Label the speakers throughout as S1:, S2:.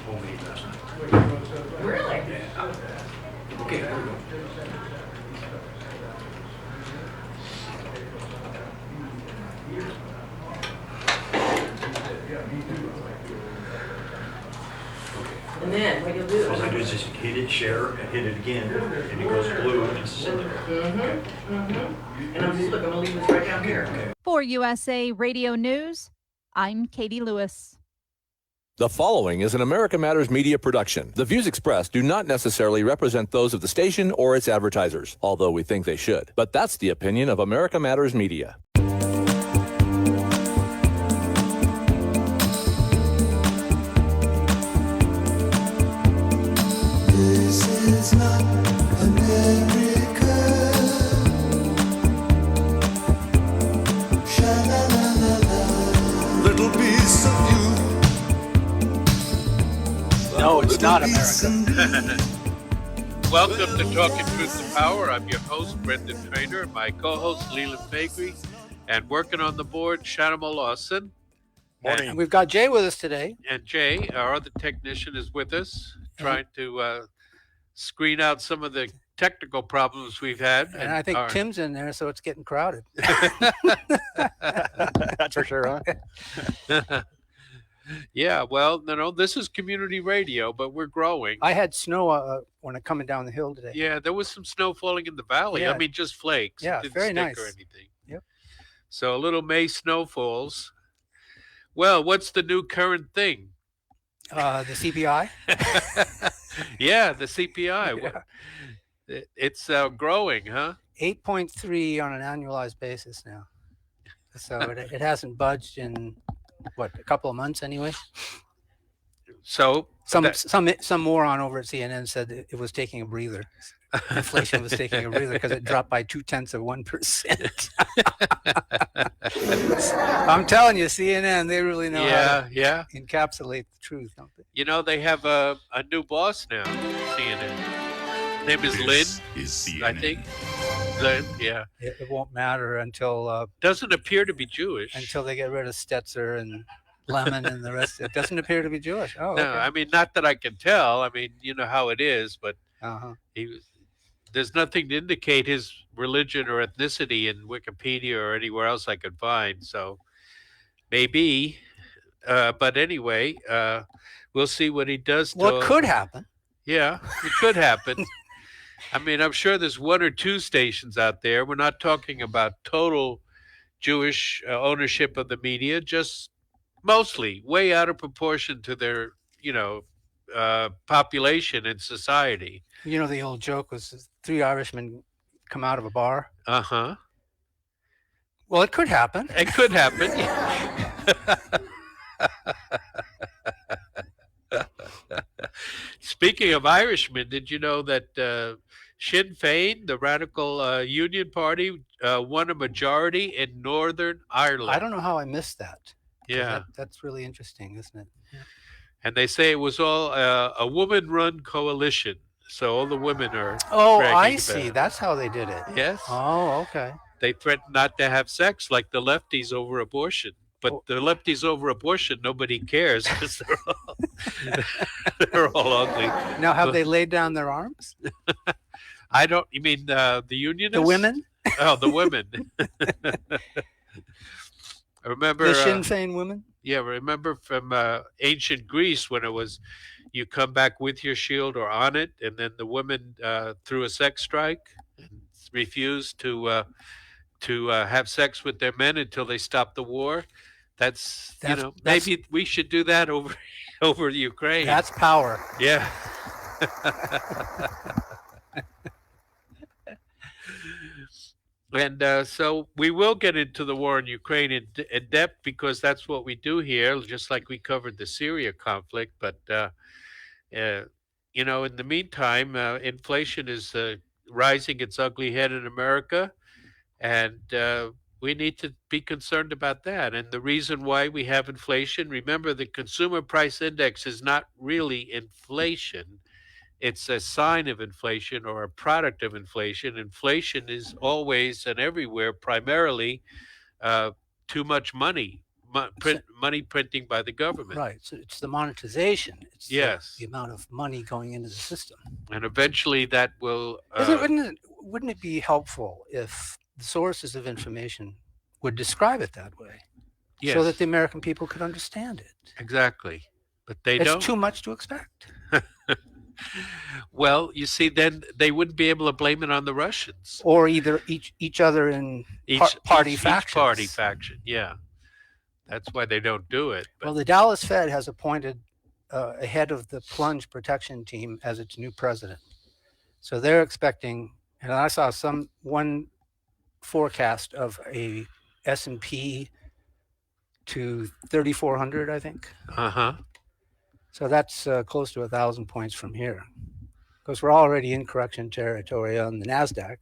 S1: homemade last night.
S2: Really?
S1: Yeah. Okay, there we go.
S2: And then what you'll do
S1: All I do is just hit it, share, and hit it again, and it goes blue, and it's sitting there.
S2: And I'm gonna leave this right down here.
S1: Okay.
S3: For USA Radio News, I'm Katie Lewis.
S4: The following is an America Matters media production. The views expressed do not necessarily represent those of the station or its advertisers, although we think they should. But that's the opinion of America Matters Media.
S5: This is not America. Sha-la-la-la-la. Little piece of you.
S6: No, it's not America. Welcome to Talking Truth to Power. I'm your host, Brendan Trainor, and my co-host, Leland Faegre, and working on the board, Shanama Lawson.
S7: Morning.
S6: And
S7: we've got Jay with us today.
S6: And Jay, our other technician, is with us, trying to screen out some of the technical problems we've had.
S7: And I think Tim's in there, so it's getting crowded. That's for sure, huh?
S6: Yeah, well, this is community radio, but we're growing.
S7: I had snow when I'm coming down the hill today.
S6: Yeah, there was some snow falling in the valley.
S7: Yeah.
S6: I mean, just flakes.
S7: Yeah,
S6: It didn't
S7: very
S6: stick
S7: nice.
S6: or anything.
S7: Yep.
S6: So a little May snowfalls. Well, what's the new current thing?
S7: The CPI.
S6: Yeah, the CPI.
S7: Yeah.
S6: It's growing, huh?
S7: 8.3 on an annualized basis now. So it hasn't budged in a couple of months anyway.
S6: So
S7: Some moron over at CNN said it was taking a breather. Inflation was taking a breather because it dropped by 0.2%. I'm telling you, CNN, they really know how to encapsulate the truth, don't they?
S6: You know, they have a new boss now, CNN. His name is Lynn, I think. Lynn, yeah.
S7: It won't matter until
S6: doesn't appear to be Jewish.
S7: Until they get rid of Stetzer and Lemon and the rest. It doesn't appear to be Jewish. Oh,
S6: no,
S7: okay.
S6: I mean, not that I can tell. I mean, you know how it is, but there's nothing to indicate his religion or ethnicity in Wikipedia or anywhere else I could find. So maybe, but anyway, we'll see what he does.
S7: What could happen?
S6: Yeah, it could happen. I mean, I'm sure there's one or two stations out there. We're not talking about total Jewish ownership of the media, just mostly way out of proportion to their, population in society.
S7: You know, the old joke was 3 Irishmen come out of a bar.
S6: Uh-huh.
S7: Well, it could happen.
S6: It could happen. Speaking of Irishmen, did you know that Sinn Féin, the radical Union Party, won a majority in Northern Ireland?
S7: I don't know how I missed that.
S6: Yeah.
S7: That's really interesting, isn't it? Yeah.
S6: And they say it was all a woman-run coalition. So all the women are.
S7: Oh, I see. That's how they did it.
S6: Yes.
S7: Oh, okay.
S6: They threatened not to have sex like the lefties over abortion. But the lefties over abortion, nobody cares because they're all ugly.
S7: Now, have they laid down their arms?
S6: I don't. You mean the unionists?
S7: The women?
S6: Oh, the women. Remember
S7: the Sinn Féin women?
S6: Yeah, remember from ancient Greece when it was you come back with your shield or on it, and then the women threw a sex strike and refused to have sex with their men until they stopped the war. That's maybe we should do that over Ukraine.
S7: That's power.
S6: Yeah. And so we will get into the war in Ukraine in depth because that's what we do here, just like we covered the Syria conflict. But, in the meantime, inflation is rising its ugly head in America, and we need to be concerned about that. And the reason why we have inflation, remember, the consumer price index is not really inflation. It's a sign of inflation or a product of inflation. Inflation is always and everywhere primarily too much money money printing by the government.
S7: Right. So it's the monetization. It's
S6: Yes.
S7: the amount of money going into the system.
S6: And eventually that will.
S7: Wouldn't it be helpful if the sources of information would describe it that way,
S6: Yes.
S7: so that the American people could understand it?
S6: Exactly. But they
S7: It's
S6: don't.
S7: too much to expect.
S6: Well, you see, then they wouldn't be able to blame it on the Russians.
S7: Or either each other in party factions.
S6: Each party faction, yeah. That's why they don't do it. But
S7: Well, the Dallas Fed has appointed a head of the plunge protection team as its new president. So they're expecting, and I saw one forecast of a S&P to 3,400, I think.
S6: uh-huh.
S7: So that's close to 1,000 points from here, because we're already in correction territory on the NASDAQ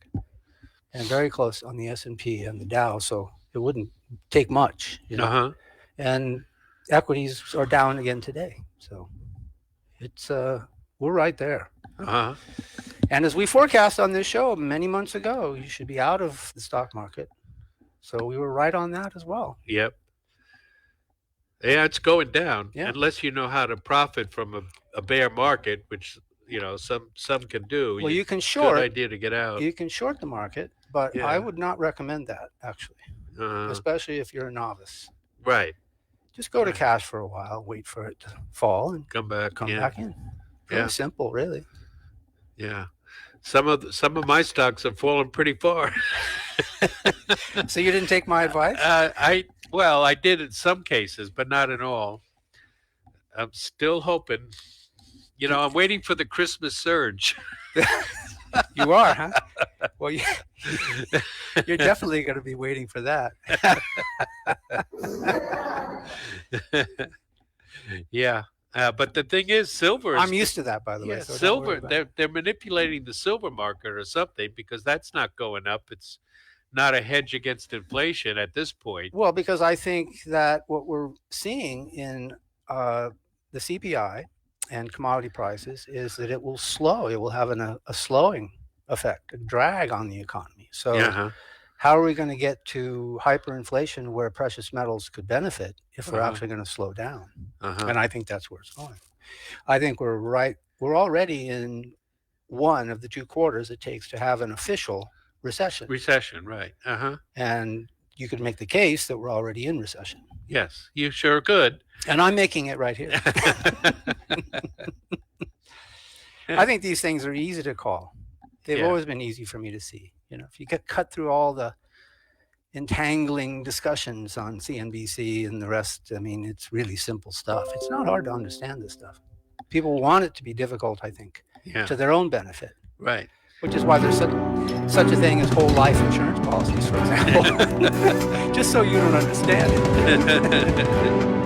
S7: and very close on the S&P and the Dow. So it wouldn't take much,
S6: Uh-huh.
S7: And equities are down again today. So it's we're right there.
S6: Uh-huh.
S7: And as we forecast on this show many months ago, you should be out of the stock market. So we were right on that as well.
S6: Yep. Yeah, it's going down.
S7: Yeah.
S6: Unless you know how to profit from a bear market, which some can do.
S7: Well, you can
S6: Good
S7: short.
S6: idea to get out.
S7: You can short the market, but
S6: Yeah.
S7: I would not recommend that, actually,
S6: Uh,
S7: especially if you're a novice.
S6: right.
S7: Just go to cash for a while, wait for it to fall, and
S6: Come back.
S7: come
S6: yeah.
S7: back in. Very
S6: Yeah.
S7: simple, really.
S6: Yeah. Some of my stocks have fallen pretty far.
S7: So you didn't take my advice?
S6: I did in some cases, but not in all. I'm still hoping. I'm waiting for the Christmas surge.
S7: You are, huh? Well, you're definitely going to be waiting for that.
S6: Yeah. But the thing is, silver.
S7: I'm used to that, by the way.
S6: Yeah,
S7: So don't
S6: silver.
S7: worry about it.
S6: They're manipulating the silver market or something, because that's not going up. It's not a hedge against inflation at this point.
S7: Well, because I think that what we're seeing in the CPI and commodity prices is that it will slow. It will have a slowing effect, a drag on the economy. So
S6: Uh-huh.
S7: how are we going to get to hyperinflation where precious metals could benefit if we're
S6: Uh-huh.
S7: actually going to slow down?
S6: Uh-huh.
S7: And I think that's where it's going. I think we're right. We're already in one of the 2 quarters it takes to have an official recession.
S6: Recession, right? Uh-huh.
S7: And you could make the case that we're already in recession.
S6: Yes, you sure could.
S7: And I'm making it right here. I think these things are easy to call. They've
S6: Yeah.
S7: always been easy for me to see. If you get cut through all the entangling discussions on CNBC and the rest, I mean, it's really simple stuff. It's not hard to understand this stuff. People want it to be difficult, I think,
S6: Yeah.
S7: to their own benefit,
S6: Right.
S7: which is why there's such a thing as whole life insurance policies, for example, just so you don't understand it.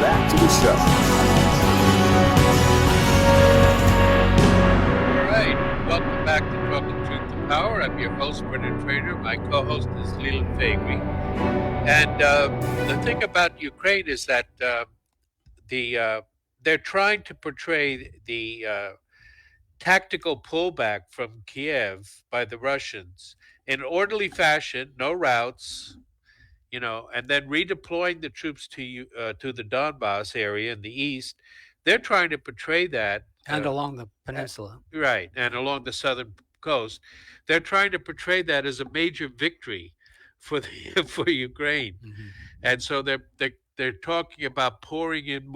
S5: Back to the show.
S6: All right. Welcome back to Talking Truth to Power. I'm your host, Bernard Trainor. My co-host is Leland Faegre. And the thing about Ukraine is that they're trying to portray the tactical pullback from Kiev by the Russians in orderly fashion, no routes, and then redeploying the troops to the Donbass area in the east. They're trying to portray that.
S7: And along the peninsula.
S6: Right, and along the southern coast. They're trying to portray that as a major victory for for Ukraine.
S7: Mm-hmm.
S6: And so they're talking about pouring in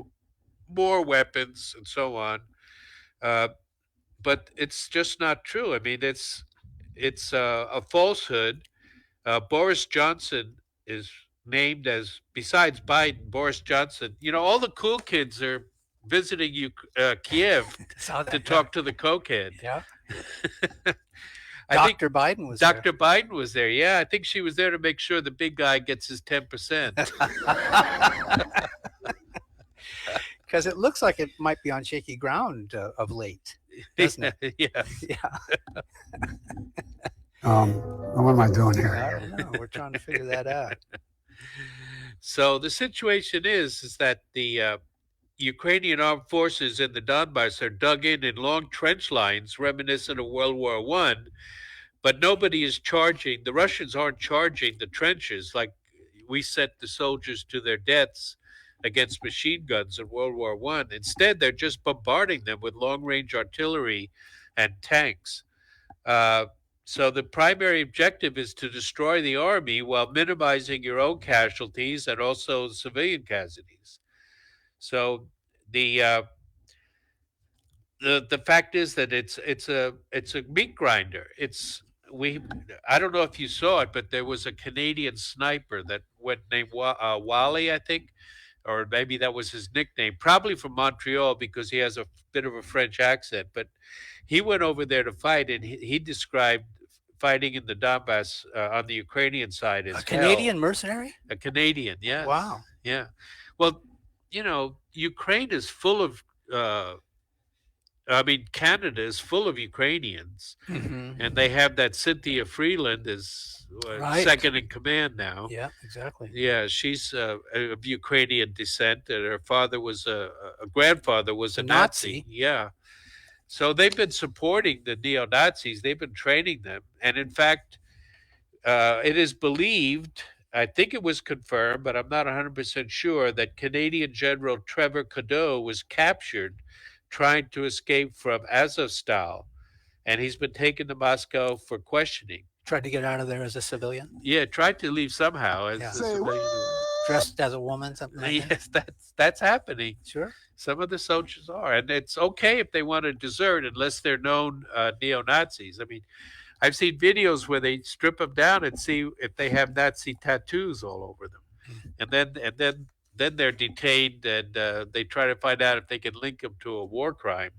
S6: more weapons and so on. But it's just not true. I mean, it's a falsehood. Boris Johnson is named as, besides Biden, Boris Johnson. All the cool kids are visiting Kiev
S7: Saw
S6: to
S7: that.
S6: talk to the cokehead.
S7: Yeah.
S6: I think
S7: Dr. Biden was there.
S6: Dr. Biden was there. Yeah, I think she was there to make sure the big guy gets his 10%.
S7: Because it looks like it might be on shaky ground of late, doesn't it?
S6: Yeah.
S7: Yeah.
S8: What am I doing
S7: I
S8: here?
S7: don't know. We're trying to figure that out.
S6: So the situation is that the Ukrainian armed forces in the Donbass are dug in long trench lines reminiscent of World War One, but nobody is charging. The Russians aren't charging the trenches like we sent the soldiers to their deaths against machine guns in World War One. Instead, they're just bombarding them with long-range artillery and tanks. So the primary objective is to destroy the army while minimizing your own casualties and also civilian casualties. So the fact is that it's a meat grinder. I don't know if you saw it, but there was a Canadian sniper that went named Wally, I think, or maybe that was his nickname, probably from Montreal because he has a bit of a French accent. But he went over there to fight, and he described fighting in the Donbass on the Ukrainian side as
S7: A Canadian mercenary?
S6: hell. A Canadian, yes.
S7: Wow.
S6: Yeah. Well, Ukraine is full of, Canada is full of Ukrainians, and they have that Cynthia Freeland as
S7: Right.
S6: second in command now.
S7: Yeah, exactly.
S6: Yeah, she's of Ukrainian descent, and her father was a grandfather was a
S7: A
S6: Nazi.
S7: Nazi.
S6: Yeah. So they've been supporting the neo-Nazis. They've been training them. And in fact, it is believed, I think it was confirmed, but I'm not 100% sure, that Canadian General Trevor Cadeau was captured trying to escape from Azovstal. And he's been taken to Moscow for questioning.
S7: Tried to get out of there as a civilian,
S6: Yeah, tried to leave somehow. As
S7: Yeah.
S6: a
S8: Say
S6: civilian.
S7: dressed as a woman, something like that.
S6: Yes, that's happening.
S7: Sure.
S6: Some of the soldiers are, and it's okay if they want to desert unless they're known neo-Nazis. I mean, I've seen videos where they strip them down and see if they have Nazi tattoos all over them, and then they're detained, and they try to find out if they can link them to a war crime.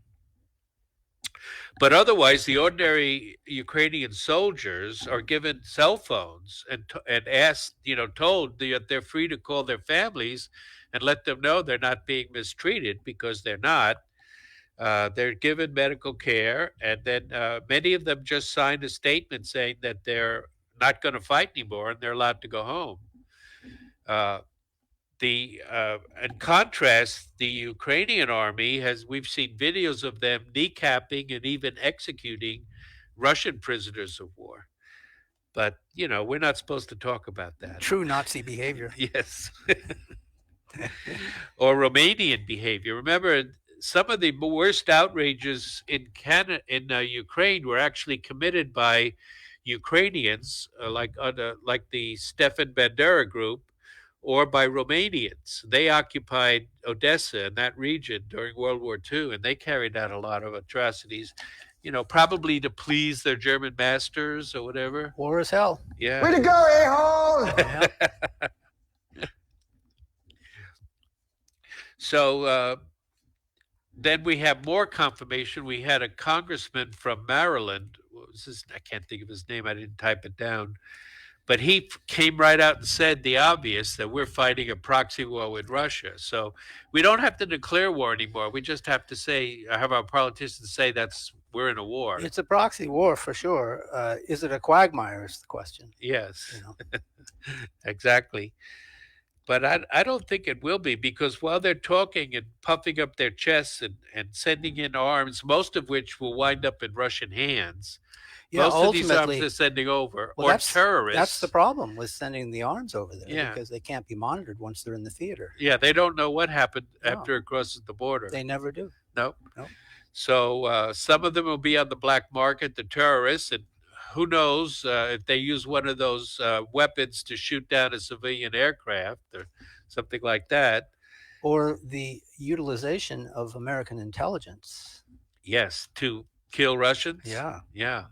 S6: But otherwise, the ordinary Ukrainian soldiers are given cell phones and asked, told that they're free to call their families and let them know they're not being mistreated, because they're not. They're given medical care, and then many of them just signed a statement saying that they're not going to fight anymore and they're allowed to go home. In contrast, the Ukrainian army we've seen videos of them kneecapping and even executing Russian prisoners of war. But, we're not supposed to talk about that.
S7: True Nazi behavior.
S6: Yes. Or Romanian behavior. Remember, some of the worst outrages in Ukraine were actually committed by Ukrainians, like the Stefan Bandera group, or by Romanians. They occupied Odessa and that region during World War II, and they carried out a lot of atrocities, probably to please their German masters or whatever.
S7: War is hell.
S6: Yeah.
S8: Way to go, a-hole!
S7: Yeah.
S6: So then we have more confirmation. We had a congressman from Maryland. What was his? I can't think of his name. I didn't type it down. But he came right out and said the obvious, that we're fighting a proxy war with Russia. So we don't have to declare war anymore. We just have to have our politicians say we're in a war.
S7: It's a proxy war for sure. Is it a quagmire is the question.
S6: Yes, exactly. But I don't think it will be, because while they're talking and puffing up their chests and sending in arms, most of which will wind up in Russian hands,
S7: Yeah,
S6: most of these arms
S7: ultimately,
S6: they're sending over,
S7: well,
S6: or
S7: that's
S6: terrorists.
S7: That's the problem with sending the arms over there,
S6: Yeah.
S7: because they can't be monitored once they're in the theater.
S6: Yeah, they don't know what happened
S7: No.
S6: after it crosses the border.
S7: They never do.
S6: Nope.
S7: Nope.
S6: So some of them will be on the black market, the terrorists, and who knows if they use one of those weapons to shoot down a civilian aircraft or something like that.
S7: Or the utilization of American intelligence.
S6: Yes, to kill Russians.
S7: Yeah.
S6: Yeah.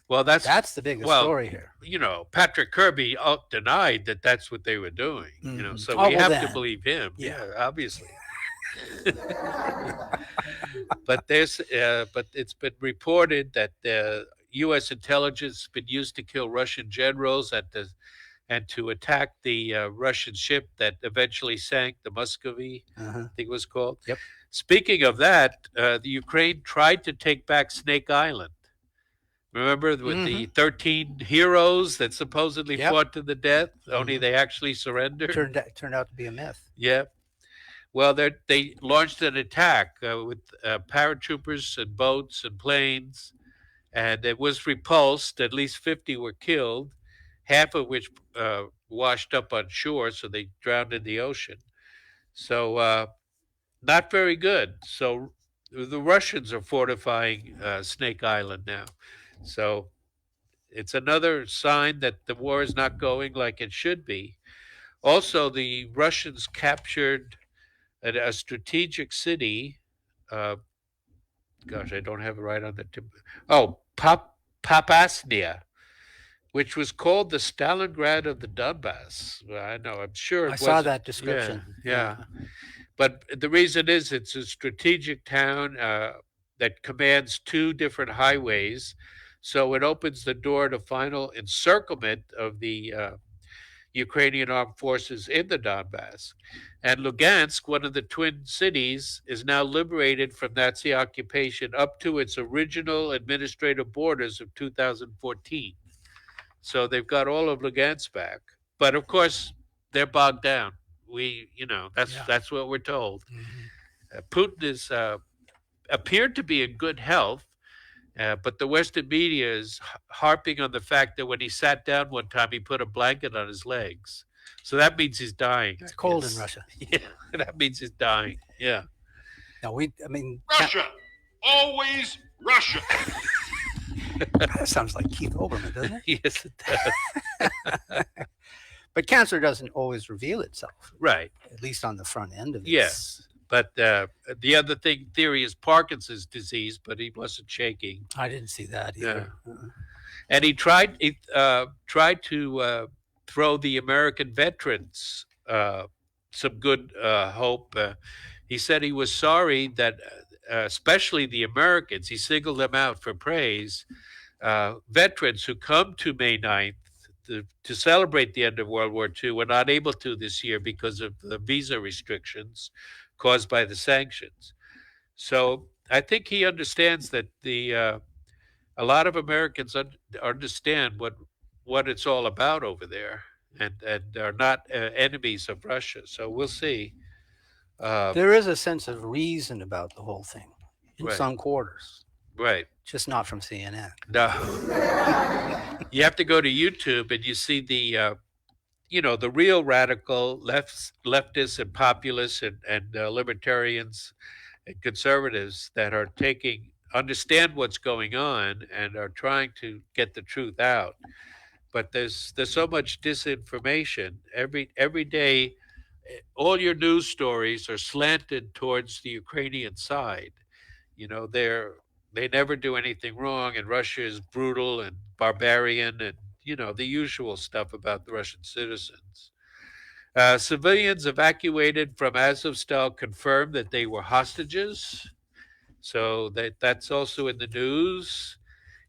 S6: Well, that's
S7: the biggest
S6: well,
S7: story here.
S6: Patrick Kirby denied that that's what they were doing.
S7: Mhm.
S6: So
S7: Oh,
S6: we
S7: well
S6: have to
S7: then.
S6: believe him.
S7: Yeah.
S6: Yeah, obviously. But it's been reported that U.S. intelligence been used to kill Russian generals and to attack the Russian ship that eventually sank, the Muscovy, I think it was called.
S7: Yep.
S6: Speaking of that, the Ukraine tried to take back Snake Island. Remember with the 13 heroes that supposedly fought to the death, only they actually surrendered?
S7: Turned out to be a myth.
S6: Yeah. Well, they launched an attack with paratroopers and boats and planes, and it was repulsed. At least 50 were killed, half of which washed up on shore, so they drowned in the ocean. So not very good. So the Russians are fortifying Snake Island now. So it's another sign that the war is not going like it should be. Also, the Russians captured a strategic city. Gosh, I don't have it right on the tip. Oh, Papasnia, which was called the Stalingrad of the Donbass. Well, I know, I'm sure
S7: I saw that description.
S6: Yeah. But the reason is it's a strategic town that commands 2 different highways. So it opens the door to final encirclement of the Ukrainian armed forces in the Donbass. And Lugansk, one of the twin cities, is now liberated from Nazi occupation up to its original administrative borders of 2014. So they've got all of Lugansk back. But of course, they're bogged down. That's what we're told. Putin is appeared to be in good health, but the Western media is harping on the fact that when he sat down one time, he put a blanket on his legs. So that means he's dying.
S7: It's cold in Russia.
S6: Yeah, that means he's dying. Yeah.
S7: No,
S9: Russia, always Russia.
S7: That sounds like Keith Olbermann, doesn't it?
S6: Yes, it does.
S7: But cancer doesn't always reveal itself.
S6: Right.
S7: At least on the front end of it.
S6: Yes. But the other theory is Parkinson's disease, but he wasn't shaking.
S7: I didn't see that either.
S6: Yeah. And he tried to throw the American veterans some good hope. He said he was sorry that, especially the Americans, he singled them out for praise, veterans who come to May 9th to celebrate the end of World War II were not able to this year because of the visa restrictions caused by the sanctions. So I think he understands that a lot of Americans understand what it's all about over there, and are not enemies of Russia. So we'll see.
S7: There is a sense of reason about the whole thing in some quarters.
S6: Right.
S7: Just not from CNN.
S6: No. You have to go to YouTube and you see the real radical leftists and populists and libertarians and conservatives that are understand what's going on and are trying to get the truth out. But there's so much disinformation every day. All your news stories are slanted towards the Ukrainian side. They never do anything wrong, and Russia is brutal and barbarian, and the usual stuff about the Russian citizens. Civilians evacuated from Azovstal confirmed that they were hostages, so that's also in the news.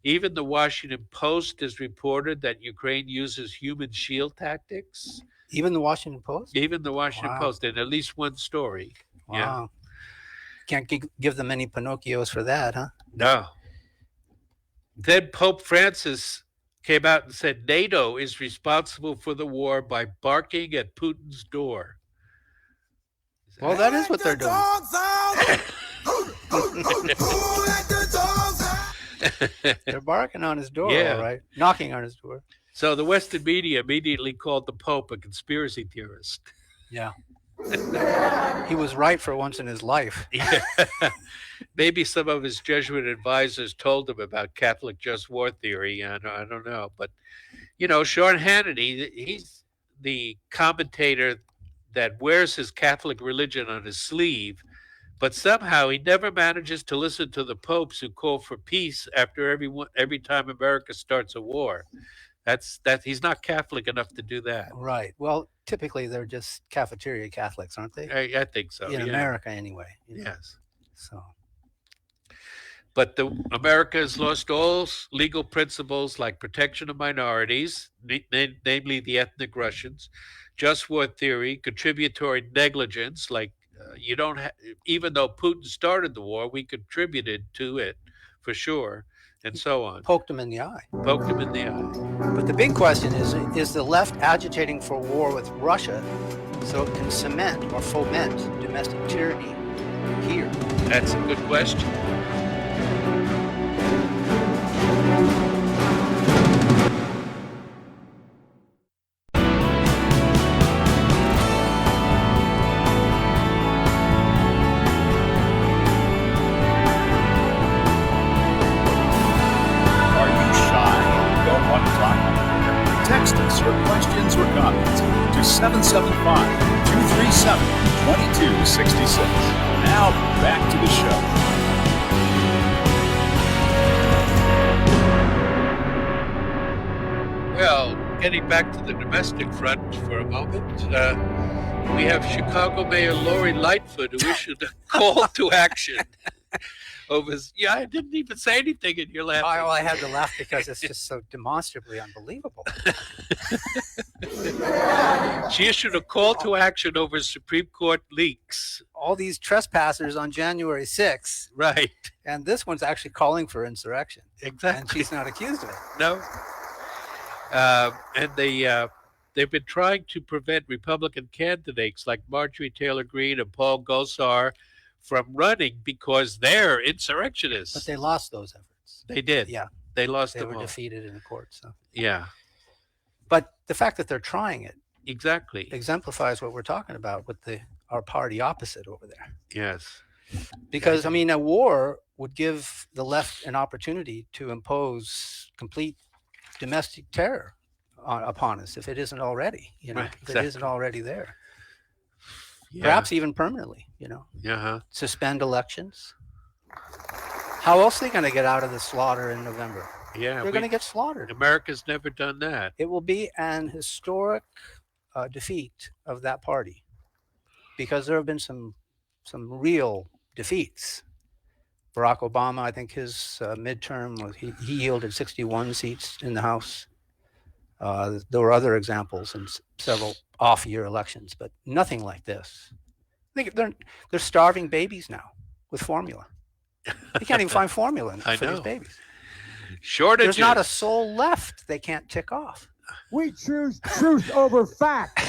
S6: Even the Washington Post has reported that Ukraine uses human shield tactics.
S7: Even the Washington Post?
S6: Even the Washington Post, in at least one story.
S7: Wow.
S6: Yeah.
S7: Can't give them any Pinocchios for that, huh?
S6: No. Then Pope Francis came out and said NATO is responsible for the war by barking at Putin's door.
S7: Well, that is what they're doing. They're barking on his door, all right? Knocking on his door.
S6: So the Western media immediately called the Pope a conspiracy theorist.
S7: Yeah. He was right for once in his life.
S6: Yeah. Maybe some of his Jesuit advisors told him about Catholic just war theory. I don't know. But, Sean Hannity, he's the commentator that wears his Catholic religion on his sleeve, but somehow he never manages to listen to the popes who call for peace after every time America starts a war. He's not Catholic enough to do that.
S7: Right. Well, typically they're just cafeteria Catholics, aren't they?
S6: I think so.
S7: In America, anyway.
S6: Yes.
S7: So.
S6: But America has lost all legal principles like protection of minorities, namely the ethnic Russians, just war theory, contributory negligence, like you don't even though Putin started the war, we contributed to it for sure, and so on.
S7: Poked him in the eye.
S6: Poked him in the eye.
S7: But the big question is the left agitating for war with Russia so it can cement or foment domestic tyranny here?
S6: That's a good question.
S10: Are you shy and don't want to talk? Text us your questions or comments to 775-237-2266. Now, back to the show.
S6: Well, getting back to the domestic front for a moment, we have Chicago Mayor Lori Lightfoot, who issued a call to action over. Yeah, I didn't even say anything, and you're laughing.
S7: I had to laugh because it's just so demonstrably unbelievable.
S6: She issued a call to action over Supreme Court leaks.
S7: All these trespassers on January 6th,
S6: Right.
S7: and this one's actually calling for insurrection.
S6: Exactly.
S7: And she's not accused of it.
S6: No. And they've been trying to prevent Republican candidates like Marjorie Taylor Greene and Paul Gosar from running because they're insurrectionists.
S7: But they lost those efforts.
S6: They did.
S7: Yeah.
S6: They lost
S7: They
S6: them
S7: were
S6: all.
S7: defeated in the courts. So.
S6: Yeah,
S7: But the fact that they're trying it
S6: exactly.
S7: exemplifies what we're talking about with our party opposite over there.
S6: Yes.
S7: Because, I mean, a war would give the left an opportunity to impose complete domestic terror upon us if it isn't already,
S6: Right,
S7: if it isn't
S6: exactly.
S7: already there.
S6: Yeah.
S7: Perhaps even permanently,
S6: Uh-huh.
S7: suspend elections. How else are they going to get out of the slaughter in November?
S6: Yeah.
S7: They're going to get slaughtered.
S6: America's never done that.
S7: It will be an historic defeat of that party because there have been some real defeats. Barack Obama, I think his midterm was he yielded 61 seats in the House. There were other examples in several off-year elections, but nothing like this. They're starving babies now with formula. They can't even find formula
S6: I
S7: for these
S6: know.
S7: babies.
S6: Shortages.
S7: There's not a soul left they can't tick off.
S8: We choose truth over fact.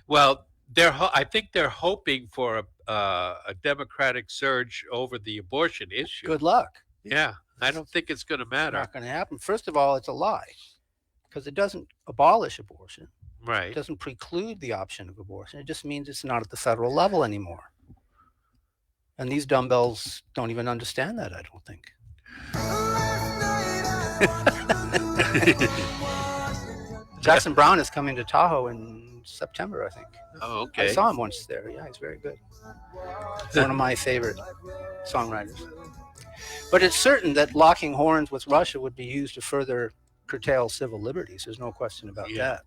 S6: Well, I think they're hoping for a Democratic surge over the abortion issue.
S7: Good luck.
S6: Yeah, I don't think it's going to matter.
S7: Not going to happen. First of all, it's a lie because it doesn't abolish abortion. It
S6: Right.
S7: doesn't preclude the option of abortion. It just means it's not at the federal level anymore. And these dumbbells don't even understand that, I don't think. Jackson Brown is coming to Tahoe in September, I think.
S6: Oh,
S7: I
S6: okay.
S7: saw him once there. Yeah, he's very good. One of my favorite songwriters. But it's certain that locking horns with Russia would be used to further curtail civil liberties. There's no question about
S6: Yeah.
S7: that.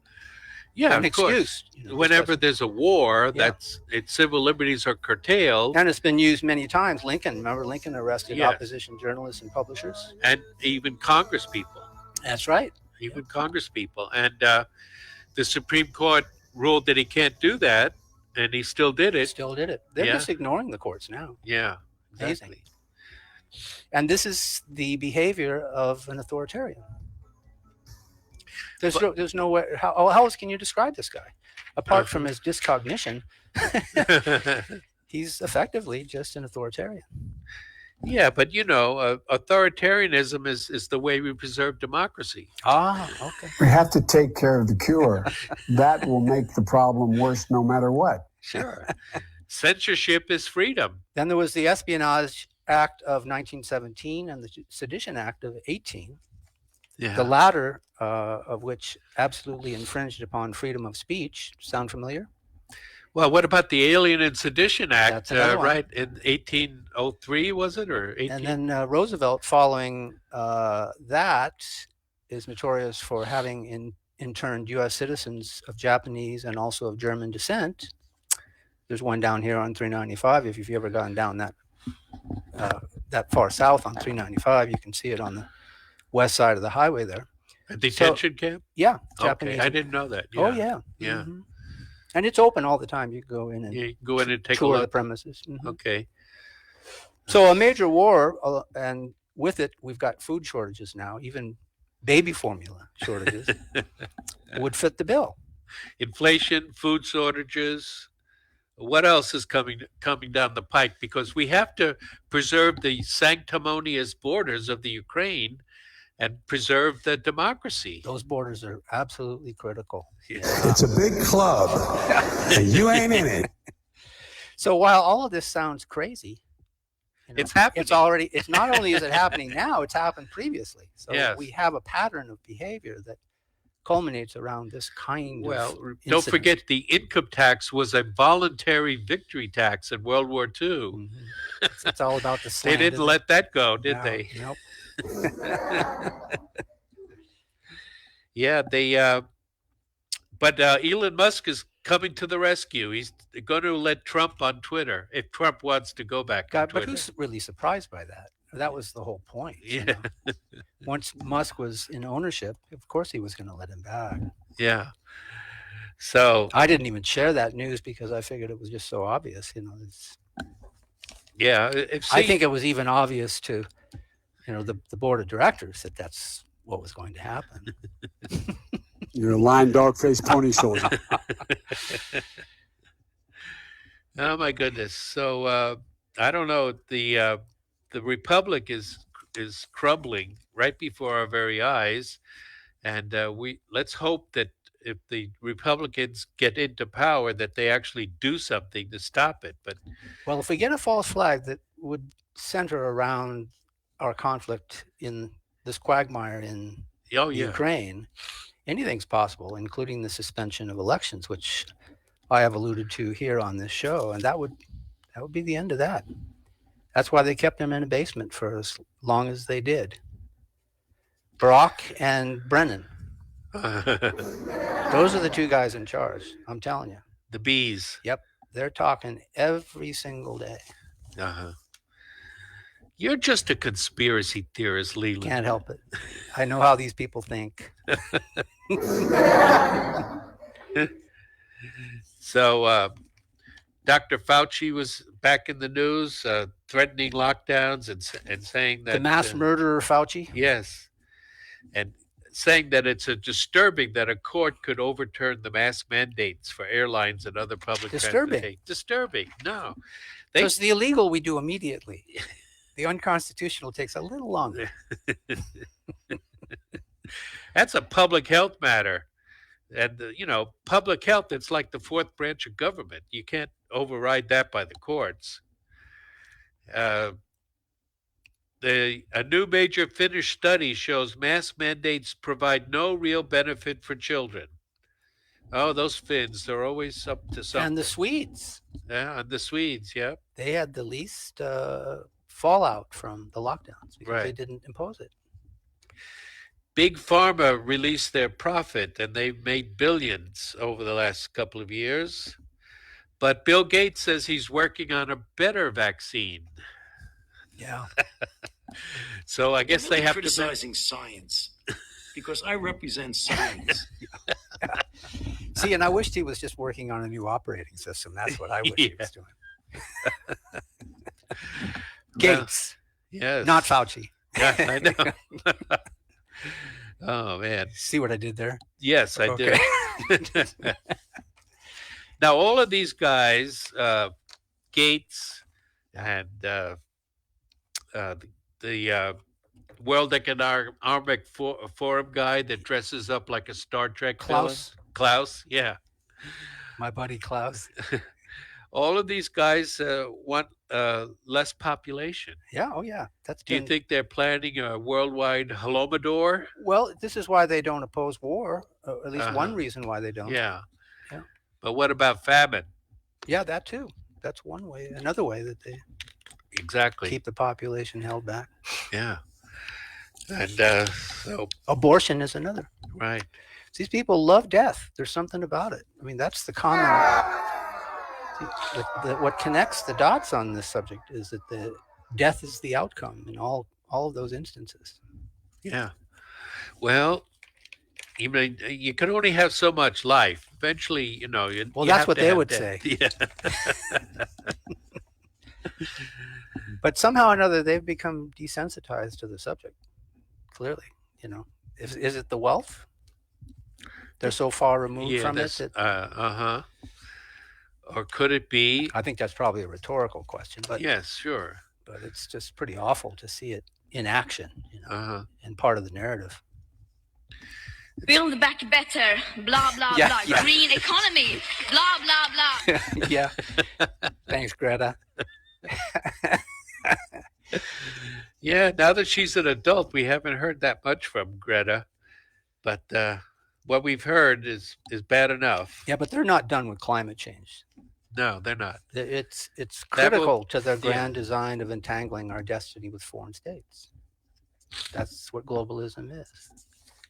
S6: Yeah,
S7: An
S6: of course.
S7: excuse.
S6: Whenever there's a war,
S7: Yeah.
S6: civil liberties are curtailed,
S7: And it's been used many times. Remember Lincoln arrested
S6: Yes.
S7: opposition journalists and publishers?
S6: and even Congress people.
S7: That's right.
S6: Even Congress people. And the Supreme Court ruled that he can't do that, and he still did
S7: They
S6: it.
S7: still did it. They're
S6: Yeah.
S7: just ignoring the courts now.
S6: Yeah,
S7: Amazing.
S6: exactly.
S7: And this is the behavior of an authoritarian. There's no way. How else can you describe this guy? Apart from his discognition, he's effectively just an authoritarian.
S6: Yeah, but authoritarianism is the way we preserve democracy.
S7: Ah, okay.
S8: We have to take care of the cure. That will make the problem worse no matter what.
S6: Sure. Censorship is freedom.
S7: Then there was the Espionage Act of 1917 and the Sedition Act of 18.
S6: Yeah.
S7: The latter of which absolutely infringed upon freedom of speech. Sound familiar?
S6: Well, what about the Alien and Sedition Act,
S7: That's another one.
S6: right, in 1803, was it, or 18?
S7: And then Roosevelt, following that, is notorious for having interned U.S. citizens of Japanese and also of German descent. There's one down here on 395 if you've ever gone down that that far south on 395. You can see it on the west side of the highway there.
S6: A detention camp?
S7: Yeah,
S6: Okay,
S7: Japanese.
S6: I didn't know that.
S7: Oh yeah,
S6: Yeah.
S7: Mhm. And it's open all the time. You can go in and
S6: You can go in and take a
S7: tour the
S6: look.
S7: premises. Mhm.
S6: Okay.
S7: So a major war, and with it, we've got food shortages now. Even baby formula shortages would fit the bill.
S6: Inflation, food shortages. What else is coming down the pike? Because we have to preserve the sanctimonious borders of the Ukraine and preserve the democracy.
S7: Those borders are absolutely critical.
S5: It's a big club, and you ain't in it.
S7: So while all of this sounds crazy,
S6: It's happening.
S7: It's not only is it happening now, it's happened previously. So
S6: Yes.
S7: we have a pattern of behavior that culminates around this kind
S6: Well,
S7: of
S6: don't
S7: incident.
S6: forget the income tax was a voluntary victory tax in World War II.
S7: Mhm. It's all about the
S6: They
S7: slant,
S6: didn't
S7: isn't
S6: let that go,
S7: it?
S6: did
S7: No,
S6: they?
S7: Nope.
S6: Yeah, but Elon Musk is coming to the rescue. He's going to let Trump on Twitter if Trump wants to go back on
S7: God, but
S6: Twitter.
S7: who's really surprised by that? That was the whole point. you
S6: Yeah.
S7: know? Once Musk was in ownership, of course he was going to let him back.
S6: Yeah. So,
S7: I didn't even share that news because I figured it was just so obvious.
S6: yeah,
S7: I think it was even obvious to, the board of directors that that's what was going to happen.
S8: You're a lying dog-faced pony soldier.
S6: oh my goodness. So I don't know. The republic is crumbling right before our very eyes, and let's hope that if the Republicans get into power, that they actually do something to stop it. But
S7: Well, if we get a false flag that would center around our conflict in this quagmire in
S6: oh yeah,
S7: Ukraine, anything's possible, including the suspension of elections, which I have alluded to here on this show, and that would be the end of that. That's why they kept him in a basement for as long as they did. Brock and Brennan, those are the two guys in charge. I'm telling you.
S6: the bees.
S7: Yep, they're talking every single day.
S6: Uh-huh. You're just a conspiracy theorist, Leland.
S7: Can't help it. I know how these people think.
S6: So, Dr. Fauci was back in the news, threatening lockdowns and saying that
S7: The mass murderer Fauci.
S6: Yes, and saying that it's disturbing that a court could overturn the mask mandates for airlines and other public
S7: Disturbing.
S6: transportation. Disturbing. No,
S7: Because the illegal we do immediately. The unconstitutional takes a little longer.
S6: That's a public health matter. And, public health, it's like the fourth branch of government. You can't override that by the courts. A new major Finnish study shows mask mandates provide no real benefit for children. Oh, those Finns, they're always up to something.
S7: And the Swedes.
S6: Yeah, and the Swedes, yeah.
S7: They had the least fallout from the lockdowns because
S6: Right.
S7: they didn't impose it.
S6: Big Pharma released their profit, and they've made billions over the last couple of years. But Bill Gates says he's working on a better vaccine.
S7: Yeah.
S6: So I guess they have
S11: criticizing science because I represent science.
S7: See, and I wished he was just working on a new operating system. That's what I wish he was doing. Gates,
S6: Yes.
S7: not Fauci.
S6: Yeah, I know. Oh, man.
S7: See what I did there?
S6: Yes, I
S7: Okay.
S6: did. Now, all of these guys, Gates and the World Economic Forum guy that dresses up like a Star Trek
S7: Klaus.
S6: villain. Klaus, yeah.
S7: My buddy Klaus.
S6: All of these guys want less population.
S7: Yeah, oh yeah.
S6: Do you think they're planning a worldwide Holodomor?
S7: Well, this is why they don't oppose war. At least one
S6: Uh-huh.
S7: reason why they don't.
S6: Yeah.
S7: Yeah.
S6: But what about famine?
S7: Yeah, that too. That's one way. Another way that they
S6: Exactly.
S7: keep the population held back.
S6: Yeah. And so,
S7: Abortion is another.
S6: right.
S7: These people love death. There's something about it. I mean, that's the common. What connects the dots on this subject is that death is the outcome in all of those instances.
S6: Yeah. Well, you can only have so much life. Eventually, you
S7: Well,
S6: you
S7: that's
S6: have
S7: what
S6: to
S7: they
S6: have
S7: would
S6: death.
S7: say.
S6: Yeah.
S7: But somehow or another, they've become desensitized to the subject. Clearly, is it the wealth? They're so far removed
S6: Yeah,
S7: from it
S6: that's
S7: that
S6: or could it be?
S7: I think that's probably a rhetorical question. But
S6: Yes, sure.
S7: but it's just pretty awful to see it in action, and part of the narrative.
S12: Build back better, blah, blah,
S7: Yeah,
S12: blah.
S7: yeah.
S12: Green economy, blah, blah, blah.
S7: Yeah. Thanks, Greta.
S6: Yeah, now that she's an adult, we haven't heard that much from Greta, but what we've heard is bad enough.
S7: Yeah, but they're not done with climate change.
S6: No, they're not.
S7: It's
S6: That
S7: critical to their
S6: yeah.
S7: grand design of entangling our destiny with foreign states. That's what globalism is.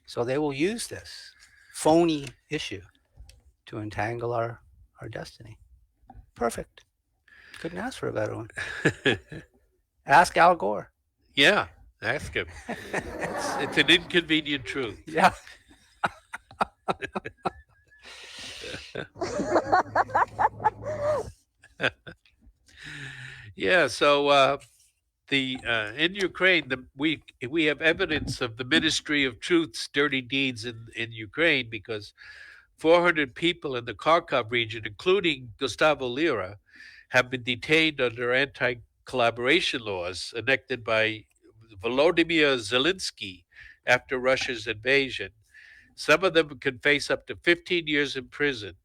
S7: So they will use this phony issue to entangle our destiny. Perfect. Couldn't ask for a better one. Ask Al Gore.
S6: Yeah, ask him. It's an inconvenient truth.
S7: Yeah.
S6: Yeah, so in Ukraine, we have evidence of the Ministry of Truth's dirty deeds in Ukraine, because 400 people in the Kharkov region, including Gustavo Lira, have been detained under anti-collaboration laws enacted by Volodymyr Zelensky after Russia's invasion. Some of them can face up to 15 years in prison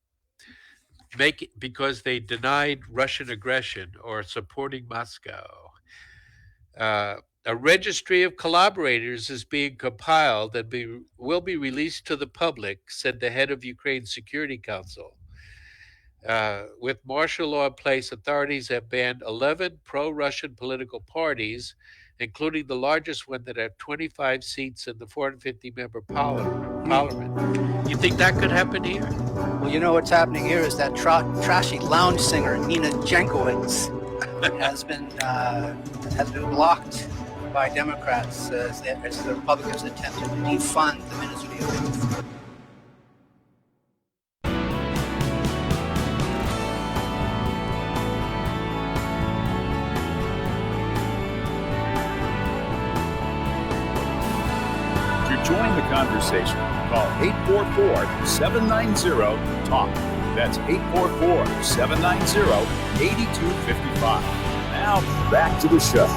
S6: because they denied Russian aggression or supporting Moscow. A registry of collaborators is being compiled and will be released to the public, said the head of Ukraine's Security Council. With martial law in place, authorities have banned 11 pro-Russian political parties, including the largest one that had 25 seats in the 450-member parliament. You think that could happen here?
S7: Well, you know what's happening here is that trashy lounge singer Nina Jankowicz has been blocked by Democrats as the Republicans attempted to defund the Ministry of Truth.
S10: To join the conversation, call 844-790-TALK. That's 844-790-8255. Now, back to the show.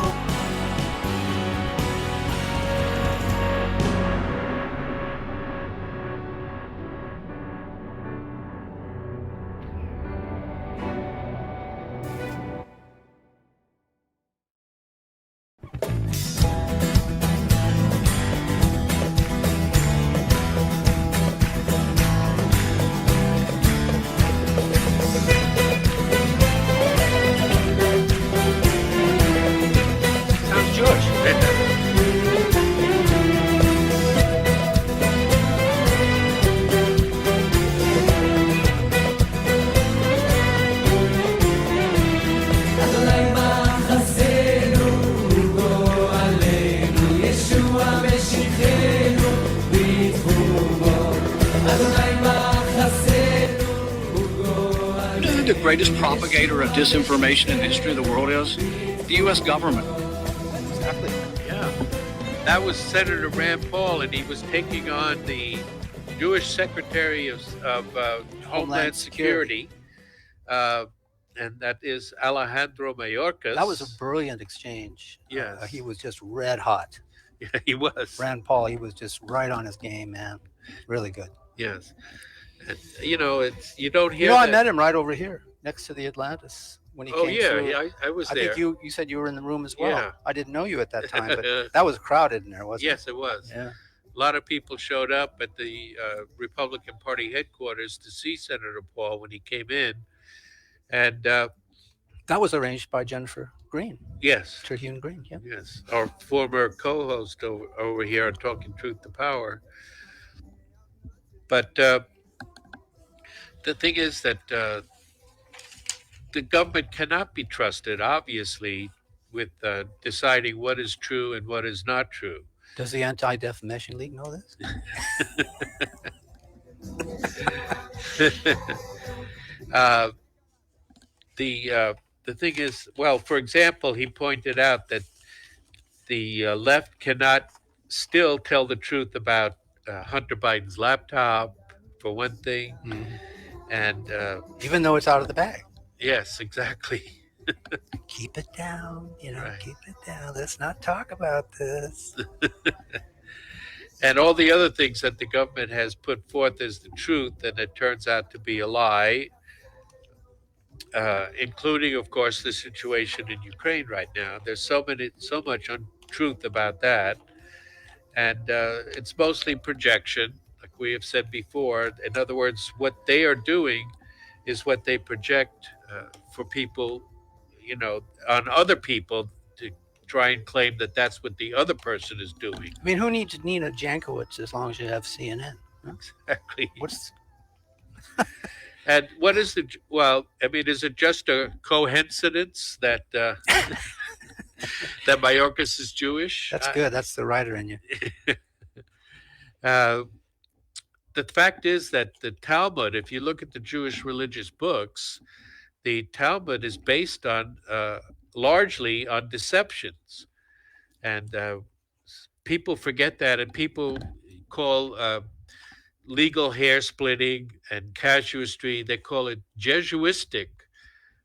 S11: Greatest propagator of disinformation in the history of the world is the U.S. government.
S7: Exactly.
S6: Yeah. That was Senator Rand Paul, and he was taking on the Jewish Secretary of Homeland Security, and that is Alejandro Mayorkas.
S7: That was a brilliant exchange.
S6: Yes.
S7: He was just red hot.
S6: Yeah, he was.
S7: Rand Paul, he was just right on his game, man. Really good.
S6: Yes. And, you don't hear
S7: I
S6: that.
S7: met him right over here next to the Atlantis when he came through.
S6: Yeah, I was there.
S7: I think you said you were in the room as well.
S6: Yeah.
S7: I didn't know you at that time, but that was crowded in there, wasn't it?
S6: Yes, it was.
S7: Yeah.
S6: A lot of people showed up at the Republican Party headquarters to see Senator Paul when he came in. And
S7: that was arranged by Jennifer Green.
S6: Yes.
S7: Terhune Green, yeah.
S6: Yes. Our former co-host over here on Talking Truth to Power. But the thing is that the government cannot be trusted, obviously, with deciding what is true and what is not true.
S7: Does the Anti-Defamation League know this?
S6: The thing is, well, for example, he pointed out that the left cannot still tell the truth about Hunter Biden's laptop, for one thing, and
S7: even though it's out of the bag.
S6: Yes, exactly.
S7: Keep it down,
S6: Right.
S7: Keep it down. Let's not talk about this.
S6: And all the other things that the government has put forth as the truth, and it turns out to be a lie, including, of course, the situation in Ukraine right now. There's so much untruth about that, and it's mostly projection, like we have said before. In other words, what they are doing is what they project for people, on other people, to try and claim that that's what the other person is doing.
S7: I mean, who needs Nina Jankowicz as long as you have CNN?
S6: Exactly.
S7: What's
S6: And what is is it just a coincidence that that Mayorkas is Jewish?
S7: That's good. That's the writer in you.
S6: The fact is that the Talmud, if you look at the Jewish religious books, the Talmud is based on largely on deceptions, and people forget that, and people call legal hair splitting and casuistry, they call it Jesuistic.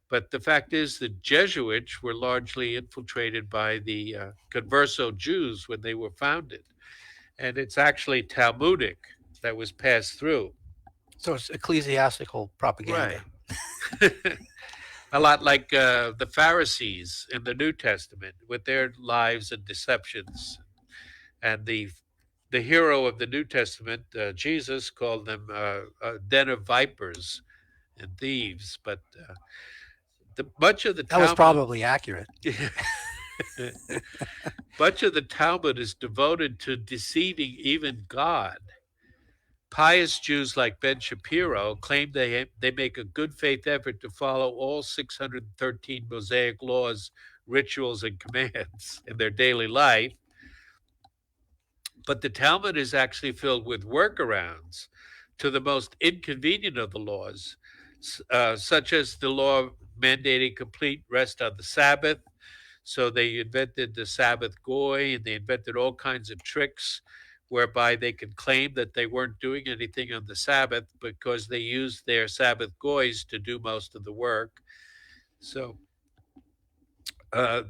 S6: But the fact is the Jesuits were largely infiltrated by the Converso Jews when they were founded. And it's actually Talmudic that was passed through.
S7: So it's ecclesiastical propaganda.
S6: Right. A lot like the Pharisees in the New Testament with their lies and deceptions. And the hero of the New Testament, Jesus, called them a den of vipers and thieves. But much of the
S7: That was probably accurate.
S6: Much of the Talmud is devoted to deceiving even God. Pious Jews like Ben Shapiro claim they make a good faith effort to follow all 613 Mosaic laws, rituals, and commands in their daily life. But the Talmud is actually filled with workarounds to the most inconvenient of the laws, such as the law mandating complete rest on the Sabbath. So they invented the Sabbath goy, and they invented all kinds of tricks whereby they could claim that they weren't doing anything on the Sabbath because they used their Sabbath goys to do most of the work. So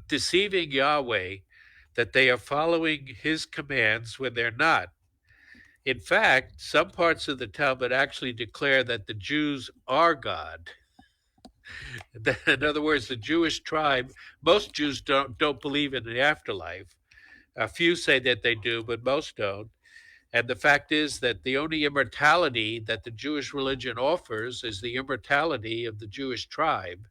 S6: deceiving Yahweh that they are following his commands when they're not. In fact, some parts of the Talmud actually declare that the Jews are God. In other words, the Jewish tribe, most Jews don't believe in the afterlife. A few say that they do, but most don't. And the fact is that the only immortality that the Jewish religion offers is the immortality of the Jewish tribe.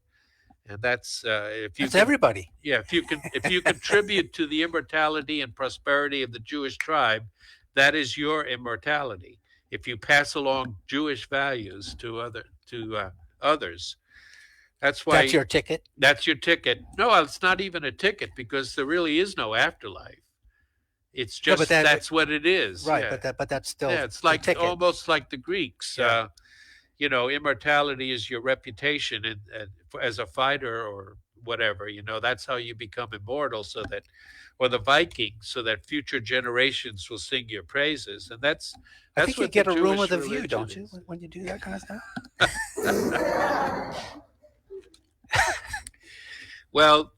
S6: And that's
S7: everybody.
S6: Yeah, if you contribute to the immortality and prosperity of the Jewish tribe, that is your immortality. If you pass along Jewish values to others, that's why
S7: That's your ticket.
S6: That's your ticket. No, it's not even a ticket because there really is no afterlife. It's just that's what it is.
S7: Right,
S6: yeah.
S7: but that's still
S6: it's like
S7: ticket.
S6: almost like the Greeks.
S7: Yeah.
S6: Immortality is your reputation as a fighter or whatever. That's how you become immortal. Or the Vikings, so that future generations will sing your praises. And that's
S7: I think you
S6: what
S7: get
S6: the
S7: a room
S6: Jewish
S7: with a view,
S6: religion
S7: don't you,
S6: is.
S7: when you do that kind of stuff?
S6: Well,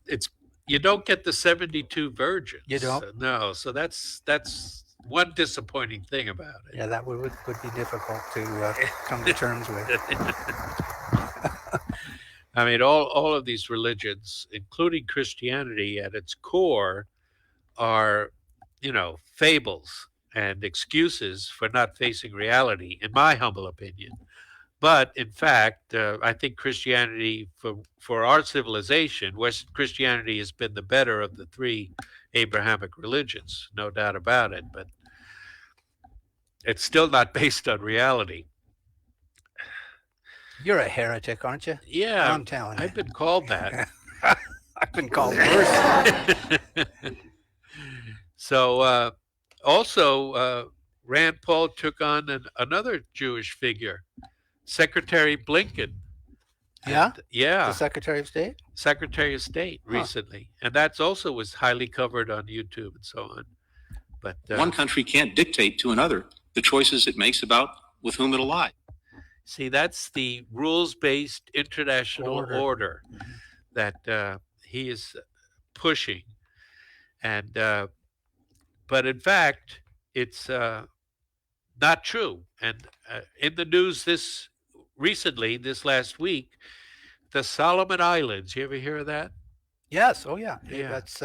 S6: you don't get the 72 virgins.
S7: You don't?
S6: No. So that's one disappointing thing about it.
S7: Yeah, that would be difficult to come to terms with.
S6: I mean, all of these religions, including Christianity at its core, are, fables and excuses for not facing reality, in my humble opinion. But in fact, I think Christianity, for our civilization, Western Christianity has been the better of the three Abrahamic religions, no doubt about it. But it's still not based on reality.
S7: You're a heretic, aren't you?
S6: Yeah,
S7: I'm telling you.
S6: I've been called that.
S7: Been called worse.
S6: So also, Rand Paul took on another Jewish figure, Secretary Blinken.
S7: Yeah?
S6: And, yeah.
S7: The Secretary of State?
S6: Secretary of State recently. And that's also was highly covered on YouTube and so on. But
S11: one country can't dictate to another the choices it makes about with whom it'll lie.
S6: See, that's the rules-based international order that he is pushing. And but in fact, it's not true. And in the news this last week, the Solomon Islands, you ever hear of that?
S7: Yes. Oh, yeah.
S6: Yeah.
S7: That's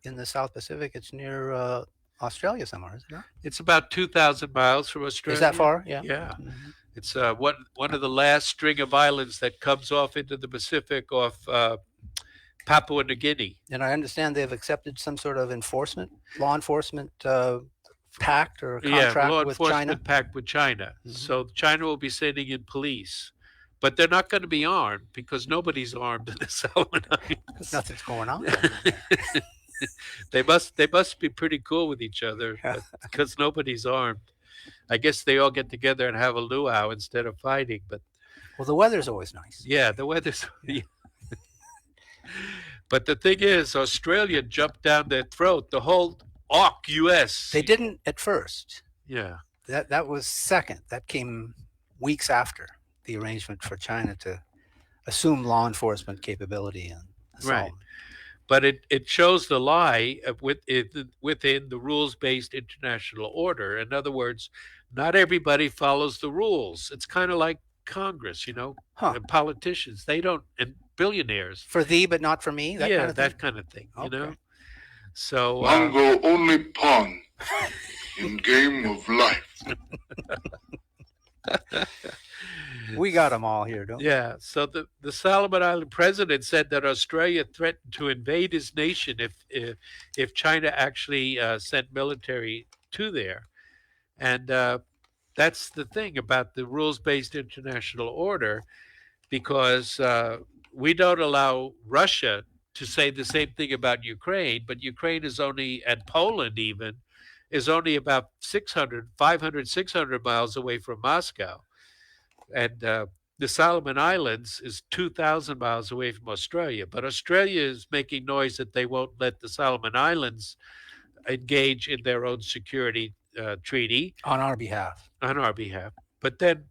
S7: in the South Pacific. It's near Australia somewhere, isn't it?
S6: It's about 2,000 miles from Australia.
S7: Is that far? Yeah.
S6: Yeah. It's one of the last string of islands that comes off into the Pacific off Papua New Guinea.
S7: And I understand they've accepted some sort of law enforcement pact or contract
S6: law
S7: with
S6: enforcement
S7: China.
S6: pact with China. So China will be sending in police, but they're not going to be armed because nobody's armed in the Solomon Islands.
S7: Nothing's going on.
S6: They must be pretty cool with each other because nobody's armed. I guess they all get together and have a luau instead of fighting. But
S7: well, the weather's always nice.
S6: Yeah, the weather's. But the thing is, Australia jumped down their throat. The whole AUK US.
S7: They didn't at first.
S6: Yeah.
S7: That was second. That came weeks after the arrangement for China to assume law enforcement capability in the Solomon.
S6: But it shows the lie within the rules-based international order. In other words, not everybody follows the rules. It's kind of like Congress, and politicians. They don't, and billionaires.
S7: For thee, but not for me? That kind of thing?
S6: That kind of thing, So
S9: Mongo only pawn in game of life.
S7: We got them all here, don't we?
S6: Yeah. So the Solomon Island president said that Australia threatened to invade his nation if China actually sent military to there. And that's the thing about the rules-based international order, because we don't allow Russia to say the same thing about Ukraine, but Ukraine is only, and Poland even, is only about 600 miles away from Moscow. And the Solomon Islands is 2,000 miles away from Australia. But Australia is making noise that they won't let the Solomon Islands engage in their own security treaty.
S7: On our behalf.
S6: But then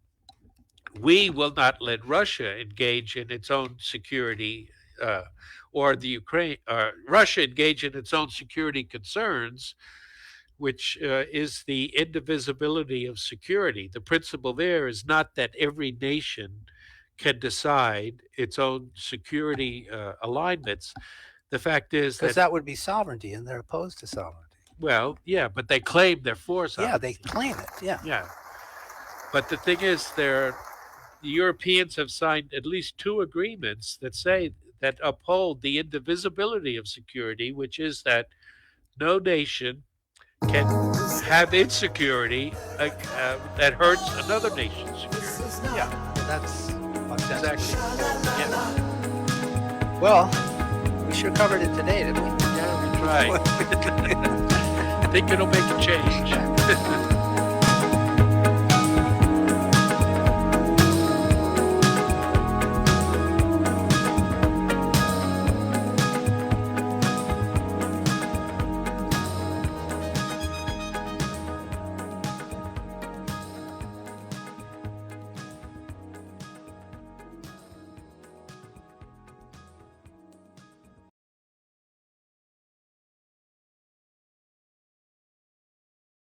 S6: we will not let Russia engage in its own security or Russia engage in its own security concerns, which is the indivisibility of security. The principle there is not that every nation can decide its own security alignments. The fact is
S7: that would be sovereignty, and they're opposed to sovereignty.
S6: Well, yeah, but they claim they're for sovereignty.
S7: Yeah, they claim it. Yeah.
S6: Yeah. But the thing is, the Europeans have signed at least 2 agreements that uphold the indivisibility of security, which is that no nation can have its security that hurts another nation's security.
S7: Yeah, that's
S6: exactly. Yeah.
S7: Well, we sure covered it today, didn't we?
S6: Yeah, we tried. I think it'll make a change.